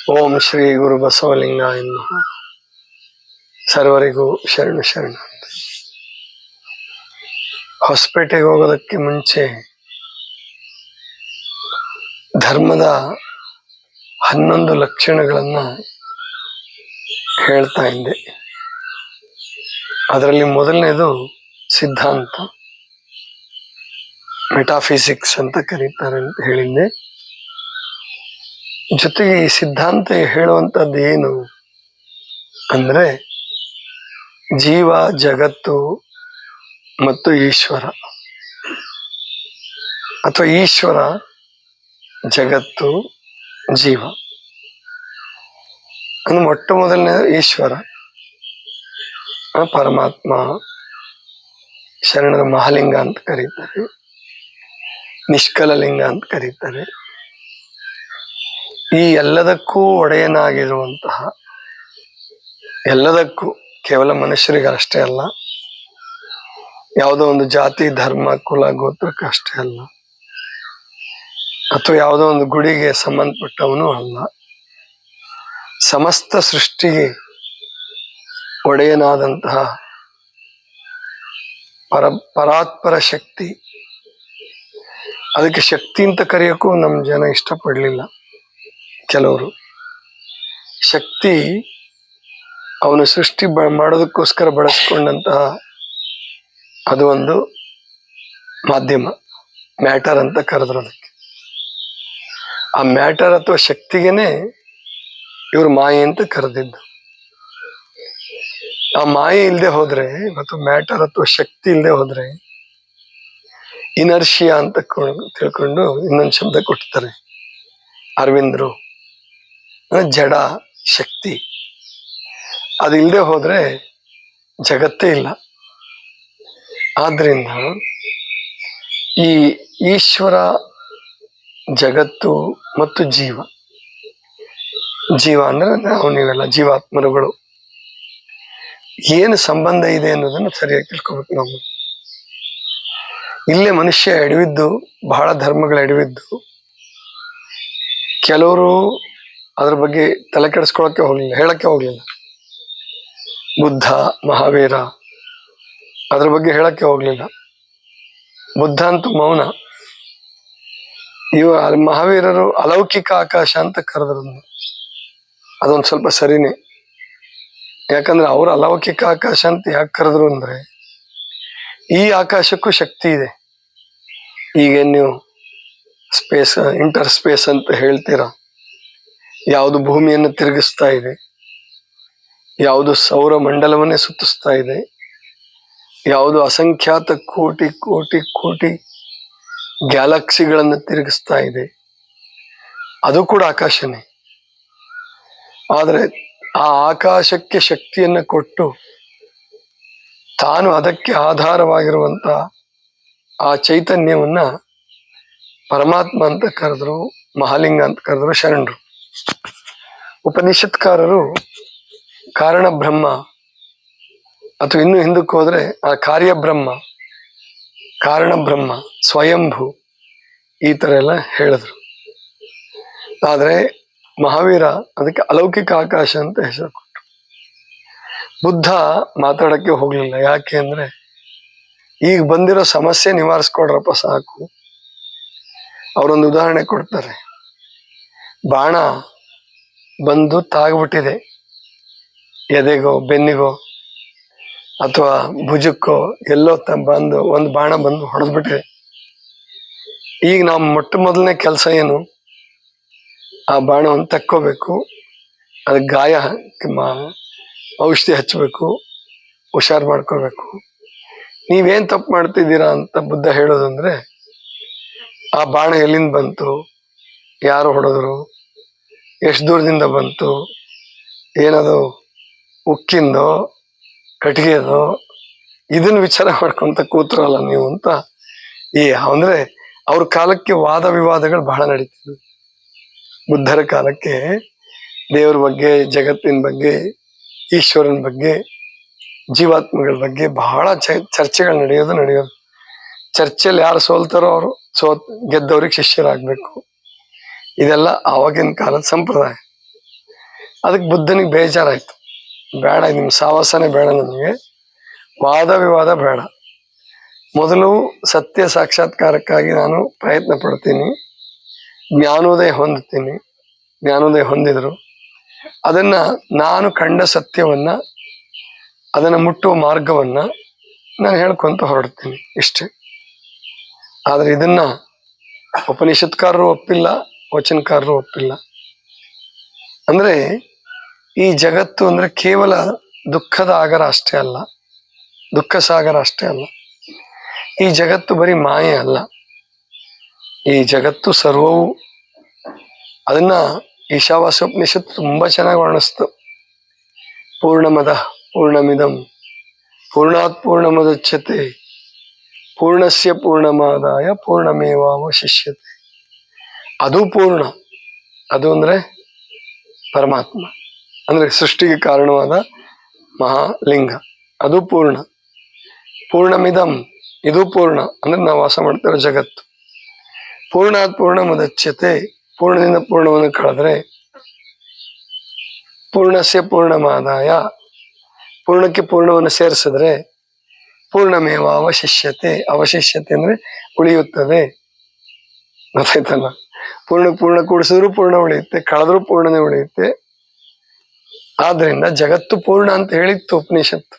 ಓಂ ಶ್ರೀ ಗುರು ಬಸವಲಿಂಗಾಯ ನಮಃ. ಸರ್ವರಿಗೂ ಶರಣು ಶರಣ. ಹೊಸಪೇಟೆಗೆ ಹೋಗೋದಕ್ಕೆ ಮುಂಚೆ ಧರ್ಮದ 11 ಲಕ್ಷಣಗಳನ್ನ ಹೇಳ್ತಾ ಇದ್ದೆ. ಅದರಲ್ಲಿ ಮೊದಲನೇದು ಸಿದ್ಧಾಂತ, ಮೆಟಾಫಿಸಿಕ್ಸ್ ಅಂತ ಕರೀತಾರೆ ಅಂತ ಹೇಳಿದ್ದೆ. ಜೊತೆಗೆ ಈ ಸಿದ್ಧಾಂತ ಹೇಳುವಂಥದ್ದು ಏನು ಅಂದ್ರೆ, ಜೀವ, ಜಗತ್ತು ಮತ್ತು ಈಶ್ವರ, ಅಥವಾ ಈಶ್ವರ, ಜಗತ್ತು, ಜೀವ. ಅಂದ್ರೆ ಮೊಟ್ಟ ಮೊದಲನೇ ಈಶ್ವರ, ಪರಮಾತ್ಮ, ಶರಣರ ಮಹಾಲಿಂಗ ಅಂತ ಕರೀತಾರೆ, ನಿಷ್ಕಲ ಲಿಂಗ ಅಂತ ಕರೀತಾರೆ. ಈ ಎಲ್ಲದಕ್ಕೂ ಒಡೆಯನಾಗಿರುವಂತಹ, ಎಲ್ಲದಕ್ಕೂ, ಕೇವಲ ಮನುಷ್ಯರಿಗೆ ಅಷ್ಟೇ ಅಲ್ಲ, ಯಾವುದೋ ಒಂದು ಜಾತಿ, ಧರ್ಮ, ಕುಲ, ಗೋತ್ರಕ್ಕೆ ಅಷ್ಟೇ ಅಲ್ಲ, ಅಥವಾ ಯಾವುದೋ ಒಂದು ಗುಡಿಗೆ ಸಂಬಂಧಪಟ್ಟವನು ಅಲ್ಲ, ಸಮಸ್ತ ಸೃಷ್ಟಿಗೆ ಒಡೆಯನಾದಂತಹ ಪರಾತ್ಪರ ಶಕ್ತಿ. ಅದಕ್ಕೆ ಶಕ್ತಿ ಅಂತ ಕರೆಯೋಕ್ಕೂ ನಮ್ಮ ಜನ ಇಷ್ಟಪಡಲಿಲ್ಲ. ಕೆಲವರು ಶಕ್ತಿ ಅವನು ಸೃಷ್ಟಿ ಮಾಡೋದಕ್ಕೋಸ್ಕರ ಬಳಸ್ಕೊಂಡಂತಹ ಅದು ಒಂದು ಮಾಧ್ಯಮ, ಮ್ಯಾಟರ್ ಅಂತ ಕರೆದ್ರು. ಅದಕ್ಕೆ ಆ ಮ್ಯಾಟರ್ ಅಥವಾ ಶಕ್ತಿಗೇನೆ ಇವರು ಮಾಯೆ ಅಂತ ಕರೆದಿದ್ದು. ಆ ಮಾಯೆ ಇಲ್ಲದೆ ಹೋದ್ರೆ, ಮತ್ತು ಮ್ಯಾಟರ್ ಅಥವಾ ಶಕ್ತಿ ಇಲ್ಲದೆ ಹೋದ್ರೆ, ಇನರ್ಷಿಯಾ ಅಂತ ತಿಳ್ಕೊಂಡು ಇನ್ನೊಂದು ಶಬ್ದ ಕೊಡ್ತಾರೆ ಅರವಿಂದರು, ಜಡ ಶಕ್ತಿ. ಅದು ಇಲ್ಲದೆ ಹೋದ್ರೆ ಜಗತ್ತೇ ಇಲ್ಲ. ಆದ್ರಿಂದ ಈ ಈಶ್ವರ, ಜಗತ್ತು ಮತ್ತು ಜೀವ, ಜೀವ ಅಂದ್ರೆ ನಾವು ನೀವೆಲ್ಲ ಜೀವಾತ್ಮರುಗಳು, ಏನು ಸಂಬಂಧ ಇದೆ ಅನ್ನೋದನ್ನು ಸರಿಯಾಗಿ ತಿಳ್ಕೊಬೇಕು. ನಾವು ಇಲ್ಲೇ ಮನುಷ್ಯ ಎಡವಿದ್ದು, ಬಹಳ ಧರ್ಮಗಳು ಎಡವಿದ್ದು. ಕೆಲವರು ಅದ್ರ ಬಗ್ಗೆ ತಲೆ ಕೆಡಿಸ್ಕೊಳಕ್ಕೆ ಹೋಗ್ಲಿಲ್ಲ, ಹೇಳಕ್ಕೆ ಹೋಗ್ಲಿಲ್ಲ. ಬುದ್ಧ, ಮಹಾವೀರ ಅದ್ರ ಬಗ್ಗೆ ಹೇಳಕ್ಕೆ ಹೋಗ್ಲಿಲ್ಲ. ಬುದ್ಧ ಅಂತೂ ಮೌನ. ಮಹಾವೀರರು ಅಲೌಕಿಕ ಆಕಾಶ ಅಂತ ಕರೆದ್ರು. ಅದೊಂದು ಸ್ವಲ್ಪ ಸರಿನೇ. ಯಾಕಂದ್ರೆ ಅವ್ರು ಅಲೌಕಿಕ ಆಕಾಶ ಅಂತ ಯಾಕೆ ಕರೆದ್ರು ಅಂದ್ರೆ, ಈ ಆಕಾಶಕ್ಕೂ ಶಕ್ತಿ ಇದೆ. ಈಗ ನೀವು ಸ್ಪೇಸ್, ಇಂಟರ್ ಸ್ಪೇಸ್ ಅಂತ ಹೇಳ್ತೀರಾ, ಯಾವುದು ಭೂಮಿಯನ್ನು ತಿರುಗಿಸ್ತಾ ಇದೆ, ಯಾವುದು ಸೌರ ಮಂಡಲವನ್ನೇ ಸುತ್ತಿಸ್ತಾ ಇದೆ, ಯಾವುದು ಅಸಂಖ್ಯಾತ ಕೋಟಿ ಕೋಟಿ ಕೋಟಿ ಗ್ಯಾಲಕ್ಸಿಗಳನ್ನು ತಿರುಗಿಸ್ತಾ ಇದೆ, ಅದು ಕೂಡ ಆಕಾಶನೇ. ಆದರೆ ಆ ಆಕಾಶಕ್ಕೆ ಶಕ್ತಿಯನ್ನು ಕೊಟ್ಟು ತಾನು ಅದಕ್ಕೆ ಆಧಾರವಾಗಿರುವಂತ ಆ ಚೈತನ್ಯವನ್ನ ಪರಮಾತ್ಮ ಅಂತ ಕರೆದ್ರು, ಮಹಾಲಿಂಗ ಅಂತ ಕರೆದ್ರು ಶರಣರು. ಉಪನಿಷತ್ಕಾರರು ಕಾರಣ ಬ್ರಹ್ಮ, ಅಥವಾ ಇನ್ನು ಹಿಂದಕ್ಕೆ ಹೋದ್ರೆ ಆ ಕಾರ್ಯ ಬ್ರಹ್ಮ, ಕಾರಣ ಬ್ರಹ್ಮ, ಸ್ವಯಂಭೂ, ಈ ತರ ಎಲ್ಲ ಹೇಳಿದ್ರು. ಆದ್ರೆ ಮಹಾವೀರ ಅದಕ್ಕೆ ಅಲೌಕಿಕ ಆಕಾಶ ಅಂತ ಹೆಸರು ಕೊಟ್ಟರು. ಬುದ್ಧ ಮಾತಾಡಕ್ಕೆ ಹೋಗ್ಲಿಲ್ಲ. ಯಾಕೆ ಅಂದ್ರೆ, ಈಗ ಬಂದಿರೋ ಸಮಸ್ಯೆ ನಿವಾರಿಸ್ಕೊಡ್ರಪ್ಪ ಸಾಕು. ಅವರೊಂದು ಉದಾಹರಣೆ ಕೊಡ್ತಾರೆ. ಬಾಣ ಬಂದು ತಾಗ್ಬಿಟ್ಟಿದೆ, ಎದೆಗೋ ಬೆನ್ನಿಗೋ ಅಥವಾ ಭುಜಕ್ಕೋ ಎಲ್ಲೋ ಬಂದು ಒಂದು ಬಾಣ ಬಂದು ಹೊಡೆದ್ಬಿಟ್ಟಿದೆ. ಈಗ ನಾವು ಮೊಟ್ಟ ಮೊದಲನೇ ಕೆಲಸ ಏನು? ಆ ಬಾಣವನ್ನು ತಕ್ಕೋಬೇಕು, ಅದಕ್ಕೆ ಗಾಯ ಔಷಧಿ ಹಚ್ಚಬೇಕು, ಹುಷಾರು ಮಾಡ್ಕೋಬೇಕು. ನೀವೇನ್ ತಪ್ಪು ಮಾಡ್ತಿದ್ದೀರಾ ಅಂತ ಬುದ್ಧ ಹೇಳೋದಂದ್ರೆ, ಆ ಬಾಣ ಎಲ್ಲಿಂದ ಬಂತು, ಯಾರು ಹೊಡೆದ್ರು, ಎಷ್ಟು ದೂರದಿಂದ ಬಂತು, ಏನದು ಉಕ್ಕಿಂದೋ ಕಟ್ಟಿಗೆದೋ, ಇದನ್ನ ವಿಚಾರ ಮಾಡ್ಕೊಂತ ಕೂತ್ರಲ್ಲ ನೀವು ಅಂತ. ಅಂದ್ರೆ ಅವ್ರ ಕಾಲಕ್ಕೆ ವಾದ ವಿವಾದಗಳು ಬಹಳ ನಡೀತಿದ್ವು. ಬುದ್ಧರ ಕಾಲಕ್ಕೆ ದೇವ್ರ ಬಗ್ಗೆ, ಜಗತ್ತಿನ ಬಗ್ಗೆ, ಈಶ್ವರನ ಬಗ್ಗೆ, ಜೀವಾತ್ಮಗಳ ಬಗ್ಗೆ ಬಹಳ ಚರ್ಚೆಗಳು ನಡೆಯೋದು. ಚರ್ಚೆಯಲ್ಲಿ ಯಾರು ಸೋಲ್ತಾರೋ ಅವರು ಗೆದ್ದವ್ರಿಗೆ ಶಿಷ್ಯರಾಗ್ಬೇಕು. ಇದೆಲ್ಲ ಆವಾಗಿನ ಕಾಲದ ಸಂಪ್ರದಾಯ. ಅದಕ್ಕೆ ಬುದ್ಧನಿಗೆ ಬೇಜಾರಾಯ್ತು. ಬೇಡ, ನಿಮ್ಮ ಸಾವಾಸನೆ ಬೇಡ, ನನಗೆ ವಾದ ವಿವಾದ ಬೇಡ. ಮೊದಲು ಸತ್ಯ ಸಾಕ್ಷಾತ್ಕಾರಕ್ಕಾಗಿ ನಾನು ಪ್ರಯತ್ನ ಪಡ್ತೀನಿ, ಜ್ಞಾನೋದಯ ಹೊಂದುತ್ತೀನಿ. ಜ್ಞಾನೋದಯ ಹೊಂದಿದ್ರು ಅದನ್ನ ನಾನು ಕಂಡ ಸತ್ಯವನ್ನ, ಅದನ್ನ ಮುಟ್ಟುವ ಮಾರ್ಗವನ್ನ ನಾನು ಹೇಳ್ಕೊಂತ ಹೊರಡ್ತೀನಿ, ಇಷ್ಟೇ. ಆದ್ರೆ ಇದನ್ನ ಉಪನಿಷತ್ಕಾರರು ಒಪ್ಪಿಲ್ಲ, ವಚನಕಾರರು ಒಪ್ಪಿಲ್ಲ. ಅಂದ್ರೆ ಈ ಜಗತ್ತು ಅಂದ್ರೆ ಕೇವಲ ದುಃಖದ ಆಗರ ಅಷ್ಟೇ ಅಲ್ಲ, ದುಃಖ ಸಾಗರ ಅಷ್ಟೇ ಅಲ್ಲ. ಈ ಜಗತ್ತು ಬರೀ ಮಾಯೆ ಅಲ್ಲ, ಈ ಜಗತ್ತು ಸರ್ವವು. ಅದನ್ನ ಈಶಾವಾಸ್ಯೋಪನಿಷತ್ತು ತುಂಬಾ ಚೆನ್ನಾಗಿ ವರ್ಣಿಸ್ತು. ಪೂರ್ಣಮದ ಪೂರ್ಣಮಿದಂ ಪೂರ್ಣಾತ್ ಪೂರ್ಣಮುದಚ್ಯತೆ ಪೂರ್ಣಸ್ಯ ಪೂರ್ಣಮಾದಾಯ ಪೂರ್ಣಮೇವಾವಶಿಷ್ಯತೆ. ಅದು ಪೂರ್ಣ. ಅದು ಅಂದ್ರೆ ಪರಮಾತ್ಮ, ಅಂದ್ರೆ ಸೃಷ್ಟಿಗೆ ಕಾರಣವಾದ ಮಹಾಲಿಂಗ, ಅದು ಪೂರ್ಣ. ಪೂರ್ಣಮಿದಂ, ಇದು ಪೂರ್ಣ, ಅಂದ್ರೆ ನಾವು ವಾಸ ಮಾಡ್ತಿರೋ ಜಗತ್ತು. ಪೂರ್ಣಾತ್ ಪೂರ್ಣ ಮುದಚ್ಯತೆ, ಪೂರ್ಣದಿಂದ ಪೂರ್ಣವನ್ನು ಕಳೆದ್ರೆ ಪೂರ್ಣಸ್ಯ ಪೂರ್ಣಮಾದಾಯ, ಪೂರ್ಣಕ್ಕೆ ಪೂರ್ಣವನ್ನು ಸೇರಿಸಿದ್ರೆ ಪೂರ್ಣಮೇವ ಅವಶಿಷ್ಯತೆ. ಅವಶಿಷ್ಯತೆ ಅಂದ್ರೆ ಉಳಿಯುತ್ತದೆ, ಗೊತ್ತಾಯ್ತಲ್ಲ. ಪೂರ್ಣ ಕೂಡಿಸಿದ್ರು ಪೂರ್ಣ ಉಳಿಯುತ್ತೆ, ಕಳೆದ್ರೂ ಪೂರ್ಣನೇ ಉಳಿಯುತ್ತೆ. ಆದ್ರಿಂದ ಜಗತ್ತು ಪೂರ್ಣ ಅಂತ ಹೇಳಿತ್ತು ಉಪನಿಷತ್ತು.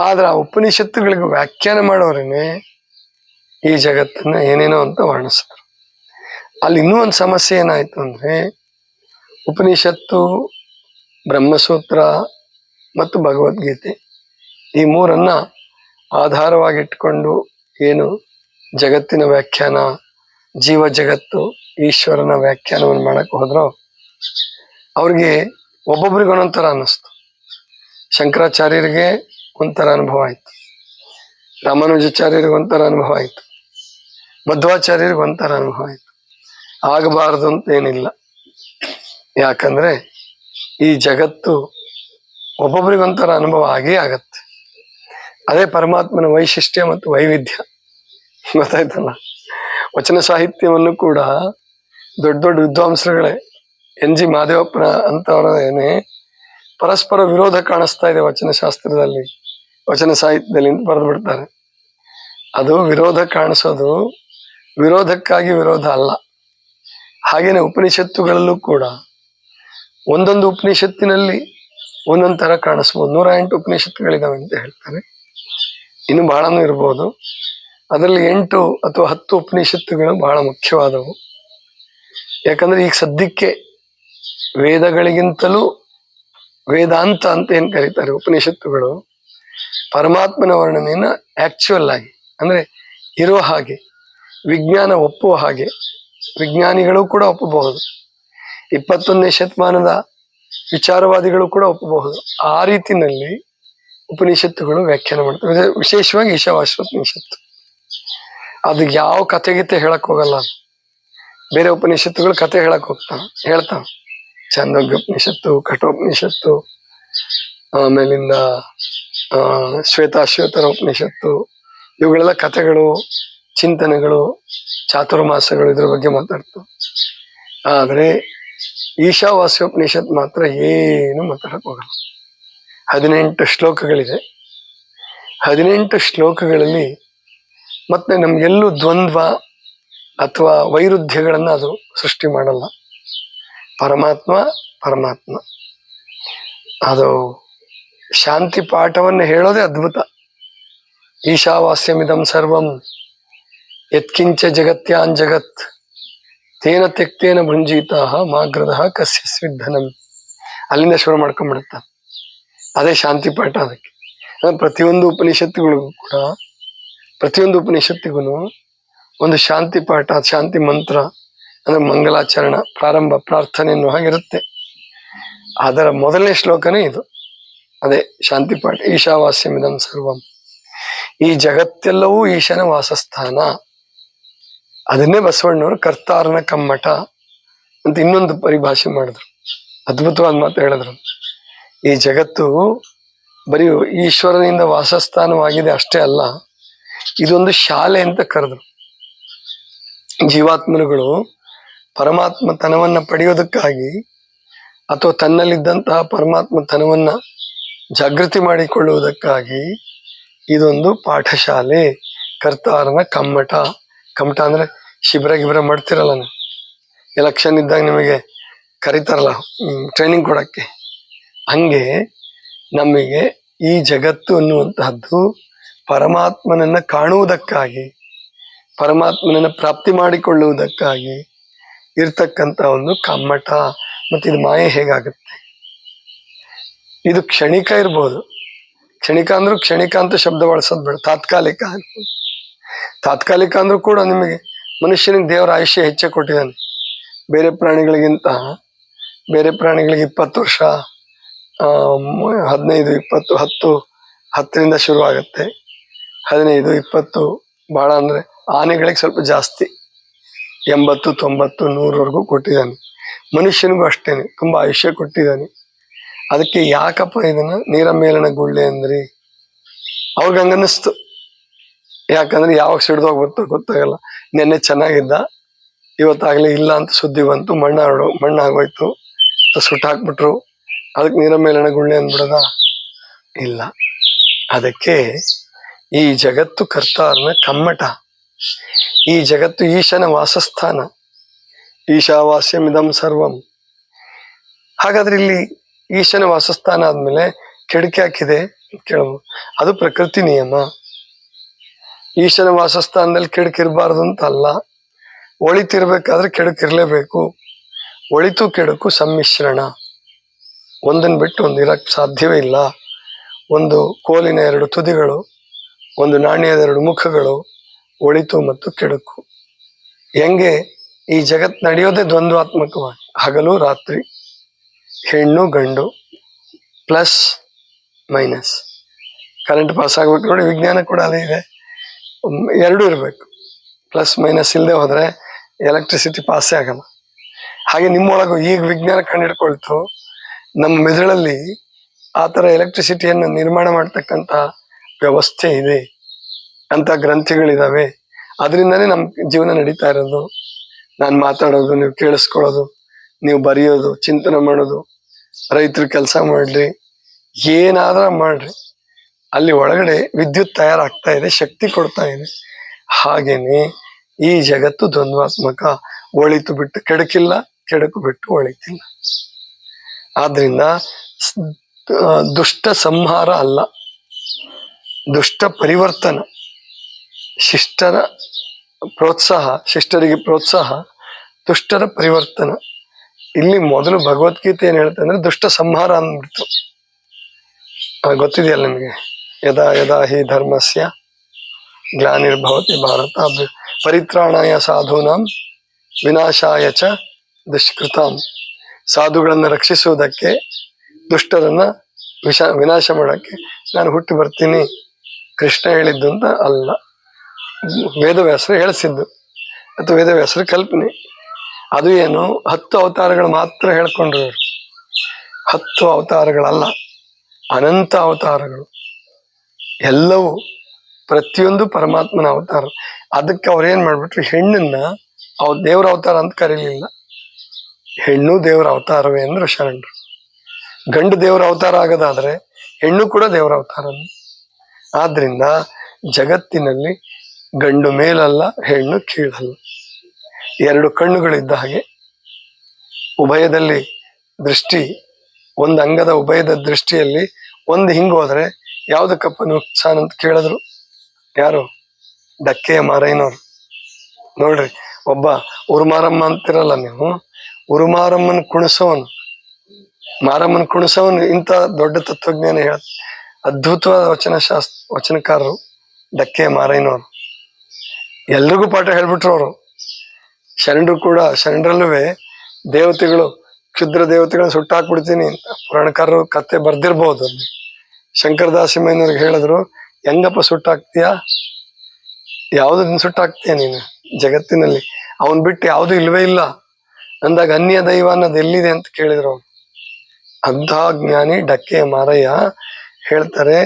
ಆದ್ರೆ ಆ ಉಪನಿಷತ್ತುಗಳಿಗೆ ವ್ಯಾಖ್ಯಾನ ಮಾಡೋರೇನೆ ಈ ಜಗತ್ತನ್ನ ಏನೇನೋ ಅಂತ ವರ್ಣಿಸಿದ್ರು. ಅಲ್ಲಿ ಇನ್ನೂ ಒಂದು ಸಮಸ್ಯೆ ಏನಾಯ್ತು ಅಂದ್ರೆ, ಉಪನಿಷತ್ತು, ಬ್ರಹ್ಮಸೂತ್ರ ಮತ್ತು ಭಗವದ್ಗೀತೆ, ಈ ಮೂರನ್ನ ಆಧಾರವಾಗಿಟ್ಕೊಂಡು ಏನು ಜಗತ್ತಿನ ವ್ಯಾಖ್ಯಾನ, ಜೀವ ಜಗತ್ತು, ಈಶ್ವರನ ವ್ಯಾಖ್ಯಾನವನ್ನು ಮಾಡಕ್ ಹೋದ್ರೋ ಅವ್ರಿಗೆ ಒಬ್ಬೊಬ್ರಿಗೆ ಒಂದೊಂಥರ ಅನ್ನಿಸ್ತು. ಶಂಕರಾಚಾರ್ಯರಿಗೆ ಒಂಥರ ಅನುಭವ ಆಯ್ತು, ರಾಮಾನುಜಾಚಾರ್ಯರಿಗೆ ಒಂಥರ ಅನುಭವ ಆಯ್ತು, ಮಧ್ವಾಚಾರ್ಯರಿಗೆ ಒಂಥರ ಅನುಭವ ಆಯ್ತು. ಆಗಬಾರದು ಅಂತ ಏನಿಲ್ಲ, ಯಾಕಂದ್ರೆ ಈ ಜಗತ್ತು ಒಬ್ಬೊಬ್ರಿಗೊಂಥರ ಅನುಭವ ಆಗೇ ಆಗತ್ತೆ. ಅದೇ ಪರಮಾತ್ಮನ ವೈಶಿಷ್ಟ್ಯ ಮತ್ತು ವೈವಿಧ್ಯ, ಗೊತ್ತಾಯ್ತಲ್ಲ. ವಚನ ಸಾಹಿತ್ಯವನ್ನು ಕೂಡ ದೊಡ್ಡ ದೊಡ್ಡ ವಿದ್ವಾಂಸರುಗಳೇ, ಎನ್ ಜಿ ಮಾದೇವಪ್ಪನ ಅಂತವರೇನೆ ಪರಸ್ಪರ ವಿರೋಧ ಕಾಣಿಸ್ತಾ ಇದೆ ವಚನ ಶಾಸ್ತ್ರದಲ್ಲಿ, ವಚನ ಸಾಹಿತ್ಯದಲ್ಲಿ ಅಂತ ಬರೆದು ಬಿಡ್ತಾರೆ. ಅದು ವಿರೋಧ ಕಾಣಿಸೋದು ವಿರೋಧಕ್ಕಾಗಿ ವಿರೋಧ ಅಲ್ಲ. ಹಾಗೇನೆ ಉಪನಿಷತ್ತುಗಳಲ್ಲೂ ಕೂಡ ಒಂದೊಂದು ಉಪನಿಷತ್ತಿನಲ್ಲಿ ಒಂದೊಂದು ತರ ಕಾಣಿಸ್ಬೋದು. 108 ಉಪನಿಷತ್ತುಗಳಿದಾವೆ ಅಂತ ಹೇಳ್ತಾರೆ, ಇನ್ನು ಬಹಳನೂ ಇರ್ಬೋದು. ಅದರಲ್ಲಿ 8 ಅಥವಾ 10 ಉಪನಿಷತ್ತುಗಳು ಬಹಳ ಮುಖ್ಯವಾದವು. ಯಾಕಂದ್ರೆ ಈಗ ಸದ್ಯಕ್ಕೆ ವೇದಗಳಿಗಿಂತಲೂ ವೇದಾಂತ ಅಂತ ಏನ್ ಕರೀತಾರೆ ಉಪನಿಷತ್ತುಗಳು, ಪರಮಾತ್ಮನ ವರ್ಣನೆಯನ್ನ ಆಕ್ಚುಯಲ್ ಆಗಿ, ಅಂದ್ರೆ ಇರುವ ಹಾಗೆ, ವಿಜ್ಞಾನ ಒಪ್ಪುವ ಹಾಗೆ, ವಿಜ್ಞಾನಿಗಳು ಕೂಡ ಒಪ್ಪಬಹುದು, 21ನೇ ಶತಮಾನದ ವಿಚಾರವಾದಿಗಳು ಕೂಡ ಒಪ್ಪಬಹುದು, ಆ ರೀತಿನಲ್ಲಿ ಉಪನಿಷತ್ತುಗಳು ವ್ಯಾಖ್ಯಾನ ಮಾಡ್ತವೆ. ವಿಶೇಷವಾಗಿ ಈಶಾವಾಸ್ಯೋಪನಿಷತ್ತು ಅದು ಯಾವ ಕಥೆಗೀತೆ ಹೇಳಕ್ ಹೋಗಲ್ಲ. ಬೇರೆ ಉಪನಿಷತ್ತುಗಳು ಕಥೆ ಹೇಳಕ್ ಹೇಳ್ತಾವ. ಚಾಂದೋಗ್ಯ ಉಪನಿಷತ್ತು, ಕಠೋಪನಿಷತ್ತು, ಆಮೇಲಿಂದ ಶ್ವೇತಾಶ್ವೇತರ ಉಪನಿಷತ್ತು, ಇವುಗಳೆಲ್ಲ ಕಥೆಗಳು, ಚಿಂತನೆಗಳು, ಚಾತುರ್ಮಾಸಗಳು, ಇದ್ರ ಬಗ್ಗೆ ಮಾತಾಡ್ತಾವ. ಆದ್ರೆ ಈಶಾವಾಸ್ಯೋಪನಿಷತ್ ಮಾತ್ರ ಏನು ಮಾತಾಡಕ್ ಹೋಗಲ್ಲ. 18 ಶ್ಲೋಕಗಳಿದೆ. 18 ಶ್ಲೋಕಗಳಲ್ಲಿ ಮತ್ತೆ ನಮ್ಗೆಲ್ಲೂ ದ್ವಂದ್ವ ಅಥವಾ ವೈರುಧ್ಯಗಳನ್ನ ಅದು ಸೃಷ್ಟಿ ಮಾಡಲ್ಲ. ಪರಮಾತ್ಮ ಪರಮಾತ್ಮ, ಅದು ಶಾಂತಿ ಪಾಠವನ್ನ ಹೇಳೋದೇ ಅದ್ಭುತ. ಈಶಾವಾಸ್ಯಮಿದಂ ಸರ್ವಂ ಯತ್ಕಿಂಚ ಜಗತ್ಯಾನ್ ಜಗತ್ ತೇನ ತೆಕ್ತೇನ ಭುಂಜೀತಾ ಮಾಗ್ರದಃ ಕಸ್ಯ ಸ್ವಿಧನಂ. ಅಲ್ಲಿಂದ ಶುರು ಮಾಡ್ಕೊಂಡ್ಬಿಡುತ್ತ. ಅದೇ ಶಾಂತಿ ಪಾಠ. ಅದಕ್ಕೆ ಪ್ರತಿಯೊಂದು ಉಪನಿಷತ್ತುಗಳಿಗೂ ಕೂಡ, ಪ್ರತಿಯೊಂದು ಉಪನಿಷತ್ತಿಗೂ ಒಂದು ಶಾಂತಿ ಪಾಠ, ಶಾಂತಿ ಮಂತ್ರ, ಅಂದ್ರೆ ಮಂಗಲಾಚರಣ, ಪ್ರಾರಂಭ ಪ್ರಾರ್ಥನೆ ಅನ್ನೋ ಹಾಗಿರುತ್ತೆ. ಅದರ ಮೊದಲನೇ ಶ್ಲೋಕನೇ ಇದು, ಅದೇ ಶಾಂತಿ ಪಾಠ. ಈಶಾವಾಸ್ಯಮಿದಂ ಸರ್ವಂ, ಈ ಜಗತ್ತೆಲ್ಲವೂ ಈಶನ ವಾಸಸ್ಥಾನ. ಅದನ್ನೇ ಬಸವಣ್ಣವರು ಕರ್ತಾರನ ಕಮ್ಮಟ ಅಂತ ಇನ್ನೊಂದು ಪರಿಭಾಷೆ ಮಾಡಿದ್ರು, ಅದ್ಭುತವಾದ ಮಾತು ಹೇಳಿದ್ರು. ಈ ಜಗತ್ತು ಬರೀ ಈಶ್ವರನಿಂದ ವಾಸಸ್ಥಾನವಾಗಿದೆ ಅಷ್ಟೇ ಅಲ್ಲ, ಇದೊಂದು ಶಾಲೆ ಅಂತ ಕರೆದ್ರು. ಜೀವಾತ್ಮರುಗಳು ಪರಮಾತ್ಮ ತನವನ್ನ ಪಡೆಯೋದಕ್ಕಾಗಿ ಅಥವಾ ತನ್ನಲ್ಲಿದ್ದಂತಹ ಪರಮಾತ್ಮ ತನವನ್ನ ಜಾಗೃತಿ ಮಾಡಿಕೊಳ್ಳುವುದಕ್ಕಾಗಿ ಇದೊಂದು ಪಾಠಶಾಲೆ, ಕರ್ತಾರನ ಕಮ್ಮಟ. ಕಮ್ಮಟ ಅಂದ್ರೆ ಶಿಬಿರ ಗಿಬಿರ ಮಾಡ್ತಿರಲ್ಲ ನೀವು, ಎಲೆಕ್ಷನ್ ಇದ್ದಾಗ ನಿಮಗೆ ಕರೀತಾರಲ್ಲ ಟ್ರೈನಿಂಗ್ ಕೊಡಕ್ಕೆ, ಹಂಗೆ ನಮಗೆ ಈ ಜಗತ್ತು ಅನ್ನುವಂತಹದ್ದು ಪರಮಾತ್ಮನನ್ನ ಕಾಣುವುದಕ್ಕಾಗಿ, ಪರಮಾತ್ಮನನ್ನ ಪ್ರಾಪ್ತಿ ಮಾಡಿಕೊಳ್ಳುವುದಕ್ಕಾಗಿ ಇರ್ತಕ್ಕಂಥ ಒಂದು ಕಮ್ಮಟ. ಮತ್ತೆ ಇದು ಮಾಯೆ ಹೇಗಾಗುತ್ತೆ? ಇದು ಕ್ಷಣಿಕ ಇರ್ಬೋದು, ಕ್ಷಣಿಕ ಅಂದ್ರೂ ಕ್ಷಣಿಕ ಅಂತ ಶಬ್ದ ಬಳಸೋದು ಬೇಡ, ತಾತ್ಕಾಲಿಕ ಆಗ್ಬೋದು. ತಾತ್ಕಾಲಿಕ ಅಂದ್ರೂ ಕೂಡ ನಿಮಗೆ ಮನುಷ್ಯನಿಗೆ ದೇವರ ಆಯುಷ್ಯ ಹೆಚ್ಚೆ ಕೊಟ್ಟಿದ್ದಾನೆ. ಬೇರೆ ಪ್ರಾಣಿಗಳಿಗಿಂತ, ಬೇರೆ ಪ್ರಾಣಿಗಳಿಗೆ 20 ವರ್ಷ, 15, 20, 10ರಿಂದ ಶುರು ಆಗುತ್ತೆ, 15, 20 ಬಹಳ ಅಂದ್ರೆ ಆನೆಗಳಿಗೆ ಸ್ವಲ್ಪ ಜಾಸ್ತಿ, 80, 90, 100ವರೆಗೂ ಕೊಟ್ಟಿದ್ದಾನೆ. ಮನುಷ್ಯನಿಗೂ ಅಷ್ಟೇನೆ ತುಂಬಾ ಆಯುಷ್ಯ ಕೊಟ್ಟಿದ್ದಾನೆ. ಅದಕ್ಕೆ ಯಾಕಪ್ಪ ಇದನ್ನ ನೀರ ಮೇಲನ ಗುಳ್ಳೆ ಅಂದ್ರಿ? ಅವ್ರಿಗೆ ಹಂಗನ್ನಿಸ್ತು. ಯಾಕಂದ್ರೆ ಯಾವಾಗ ಸಿಡ್ದೋಗ್ಬತ್ತೋ ಗೊತ್ತಾಗಲ್ಲ. ನೆನ್ನೆ ಚೆನ್ನಾಗಿದ್ದ, ಇವತ್ತಾಗ್ಲೇ ಇಲ್ಲ ಅಂತ ಸುದ್ದಿ ಬಂತು, ಮಣ್ಣಾಗೋಯ್ತು, ಸುಟ್ಟಾಕ್ಬಿಟ್ರು, ಅದಕ್ಕೆ ನೀರ ಮೇಲನ ಗುಳ್ಳೆ ಅಂದ್ಬಿಡದ? ಇಲ್ಲ. ಅದಕ್ಕೆ ಈ ಜಗತ್ತು ಕರ್ತಾರನ ಕಮ್ಮಟ, ಈ ಜಗತ್ತು ಈಶನ ವಾಸಸ್ಥಾನ, ಈಶಾವಾಸ್ಯಮಿದಂ ಸರ್ವಂ. ಹಾಗಾದ್ರೆ ಇಲ್ಲಿ ಈಶನ ವಾಸಸ್ಥಾನ ಆದ್ಮೇಲೆ ಕೆಡಕೆ ಹಾಕಿದೆ ಕೇಳಬಹುದು. ಅದು ಪ್ರಕೃತಿ ನಿಯಮ. ಈಶನ ವಾಸಸ್ಥಾನದಲ್ಲಿ ಕೆಡಕಿರ್ಬಾರ್ದು ಅಂತ ಅಲ್ಲ, ಒಳಿತಿರ್ಬೇಕಾದ್ರೆ ಕೆಡಕಿರ್ಲೇಬೇಕು. ಒಳಿತು ಕೆಡುಕು ಸಮ್ಮಿಶ್ರಣ, ಒಂದನ್ನು ಬಿಟ್ಟು ಒಂದು ಇರಕ್ ಸಾಧ್ಯವೇ ಇಲ್ಲ. ಒಂದು ಕೋಲಿನ 2 ತುದಿಗಳು, ಒಂದು ನಾಣ್ಯದ 2 ಮುಖಗಳು, ಒಳಿತು ಮತ್ತು ಕೆಡುಕು. ಹೆಂಗೆ ಈ ಜಗತ್ ನಡೆಯೋದೇ ದ್ವಂದ್ವಾತ್ಮಕವಾಗಿ, ಹಗಲು ರಾತ್ರಿ, ಹೆಣ್ಣು ಗಂಡು, ಪ್ಲಸ್ ಮೈನಸ್. ಕರೆಂಟ್ ಪಾಸ್ ಆಗ್ಬೇಕು ನೋಡಿ, ವಿಜ್ಞಾನ ಕೂಡ ಅದೇ ಇದೆ, 2 ಇರಬೇಕು. ಪ್ಲಸ್ ಮೈನಸ್ ಇಲ್ಲದೆ ಹೋದ್ರೆ ಎಲೆಕ್ಟ್ರಿಸಿಟಿ ಪಾಸೇ ಆಗಲ್ಲ. ಹಾಗೆ ನಿಮ್ಮೊಳಗೂ ಈಗ ವಿಜ್ಞಾನ ಕಂಡಿಡ್ಕೊಳ್ತು, ನಮ್ಮ ಮೆದುಳಲ್ಲಿ ಆ ಥರ ಎಲೆಕ್ಟ್ರಿಸಿಟಿಯನ್ನು ನಿರ್ಮಾಣ ಮಾಡ್ತಕ್ಕಂಥ ವ್ಯವಸ್ಥೆ ಇದೆ, ಅಂತ ಗ್ರಂಥಿಗಳಿದಾವೆ. ಅದರಿಂದನೇ ನಮ್ಮ ಜೀವನ ನಡೀತಾ ಇರೋದು. ನಾನು ಮಾತಾಡೋದು, ನೀವು ಕೇಳಿಸ್ಕೊಳ್ಳೋದು, ನೀವು ಬರೆಯೋದು, ಚಿಂತನೆ ಮಾಡೋದು, ರೈತರು ಕೆಲಸ ಮಾಡ್ರಿ, ಏನಾದ್ರೂ ಮಾಡ್ರಿ, ಅಲ್ಲಿ ಒಳಗಡೆ ವಿದ್ಯುತ್ ತಯಾರಾಗ್ತಾ ಇದೆ, ಶಕ್ತಿ ಕೊಡ್ತಾ ಇದೆ. ಹಾಗೇನೆ ಈ ಜಗತ್ತು ದ್ವಂದ್ವಾತ್ಮಕ, ಒಳಿತು ಬಿಟ್ಟು ಕೆಡಕಿಲ್ಲ, ಕೆಡಕು ಬಿಟ್ಟು ಒಳಿತಿಲ್ಲ. ಆದ್ರಿಂದ ದುಷ್ಟ ಸಂಹಾರ ಅಲ್ಲ, ದುಷ್ಟ ಪರಿವರ್ತನ, ಶಿಷ್ಟರ ಪ್ರೋತ್ಸಾಹ, ಶಿಷ್ಟರಿಗೆ ಪ್ರೋತ್ಸಾಹ, ದುಷ್ಟರ ಪರಿವರ್ತನ. ಇಲ್ಲಿ ಮೊದಲು ಭಗವದ್ಗೀತೆ ಏನ್ ಹೇಳ್ತಾ ಅಂದ್ರೆ ದುಷ್ಟ ಸಂಹಾರ ಅಂದ್ಬಿಡ್ತು. ಗೊತ್ತಿದೆಯಲ್ಲ ನಿಮಗೆ, ಯದಾ ಯದಾ ಹಿ ಧರ್ಮಸ್ಯ ಗ್ಲಾನಿರ್ಭವತಿ ಭಾರತ ಪರಿತ್ರಾಣಾಯ ಸಾಧೂನಾಂ ವಿನಾಶಾಯ ಚ ದುಷ್ಕೃತಾಂ. ಸಾಧುಗಳನ್ನ ರಕ್ಷಿಸುವುದಕ್ಕೆ, ದುಷ್ಟರನ್ನ ವಿನಾಶ ಮಾಡಕ್ಕೆ ನಾನು ಹುಟ್ಟಿ ಬರ್ತೀನಿ. ಕೃಷ್ಣ ಹೇಳಿದ್ದು ಅಂತ ಅಲ್ಲ, ವೇದವ್ಯಾಸರು ಹೇಳಿಸಿದ್ದು, ಅಥವಾ ವೇದವ್ಯಾಸರ ಕಲ್ಪನೆ. ಅದು ಏನು, 10 ಅವತಾರಗಳು ಮಾತ್ರ ಹೇಳ್ಕೊಂಡ್ರು ಇವರು. 10 ಅವತಾರಗಳಲ್ಲ, ಅನಂತ ಅವತಾರಗಳು, ಎಲ್ಲವೂ ಪ್ರತಿಯೊಂದು ಪರಮಾತ್ಮನ ಅವತಾರ. ಅದಕ್ಕೆ ಅವ್ರೇನ್ ಮಾಡ್ಬಿಟ್ರು, ಹೆಣ್ಣನ್ನ ದೇವರ ಅವತಾರ ಅಂತ ಕರೀಲಿಲ್ಲ, ಹೆಣ್ಣು ದೇವರ ಅವತಾರವೇ ಅಂದ್ರು ಶರಣರು. ಗಂಡು ದೇವರ ಅವತಾರ ಆಗೋದಾದ್ರೆ ಹೆಣ್ಣು ಕೂಡ ದೇವರ ಅವತಾರ. ಆದ್ರಿಂದ ಜಗತ್ತಿನಲ್ಲಿ ಗಂಡು ಮೇಲಲ್ಲ, ಹೆಣ್ಣು ಕೀಳಲ್ಲ. 2 ಕಣ್ಣುಗಳಿದ್ದ ಹಾಗೆ ಉಭಯದಲ್ಲಿ ದೃಷ್ಟಿ, ಒಂದು ಅಂಗದ ಉಭಯದ ದೃಷ್ಟಿಯಲ್ಲಿ ಒಂದು ಹಿಂಗೋದ್ರೆ ಯಾವ್ದಕ್ಕಪ್ಪ ನುಕ್ಸಾನ್ ಅಂತ ಕೇಳಿದ್ರು ಯಾರು? ಡಕ್ಕೆಯ ಮಾರಯ್ಯನವ್ರು. ನೋಡ್ರಿ, ಒಬ್ಬ ಉರುಮಾರಮ್ಮ ಅಂತಿರಲ್ಲ ನೀವು, ಉರುಮಾರಮ್ಮನ ಕುಣಿಸೋನು, ಮಾರಮ್ಮನ ಕುಣಿಸೋನು ಇಂಥ ದೊಡ್ಡ ತತ್ವಜ್ಞಾನ ಹೇಳ, ಅದ್ಭುತವಾದ ವಚನಕಾರರು ಡಕ್ಕೆಯ ಮಾರಯ್ಯನವ್ರು. ಎಲ್ರಿಗೂ ಪಾಠ ಹೇಳ್ಬಿಟ್ರು ಅವರು. ಶರಣರು ಕೂಡ, ಶರಣರಲ್ಲೂ ದೇವತೆಗಳು, ಕ್ಷುದ್ರ ದೇವತೆಗಳನ್ನ ಸುಟ್ಟಾಕ್ಬಿಡ್ತೀನಿ ಅಂತ ಪುರಾಣಕಾರರು ಕತೆ ಬರ್ದಿರ್ಬೋದು. ಶಂಕರದಾಸಿಮಯ್ಯನವ್ರಿಗೆ ಹೇಳಿದ್ರು, ಹೆಂಗಪ್ಪ ಸುಟ್ಟಾಕ್ತೀಯ, ಯಾವ್ದನ್ನ ಸುಟ್ಟಾಕ್ತೀಯ ನೀನು, ಜಗತ್ತಿನಲ್ಲಿ ಅವನ್ ಬಿಟ್ಟು ಯಾವ್ದು ಇಲ್ವೇ ಇಲ್ಲ ಅಂದಾಗ ಅನ್ಯ ದೈವ ಅನ್ನೋದು ಎಲ್ಲಿದೆ ಅಂತ ಕೇಳಿದ್ರು ಅವ್ರು. ಅಂಥ ಜ್ಞಾನಿ ಡಕ್ಕೆಯ ಮಾರಯ್ಯ ಹೇಳ್ತಾರೆ,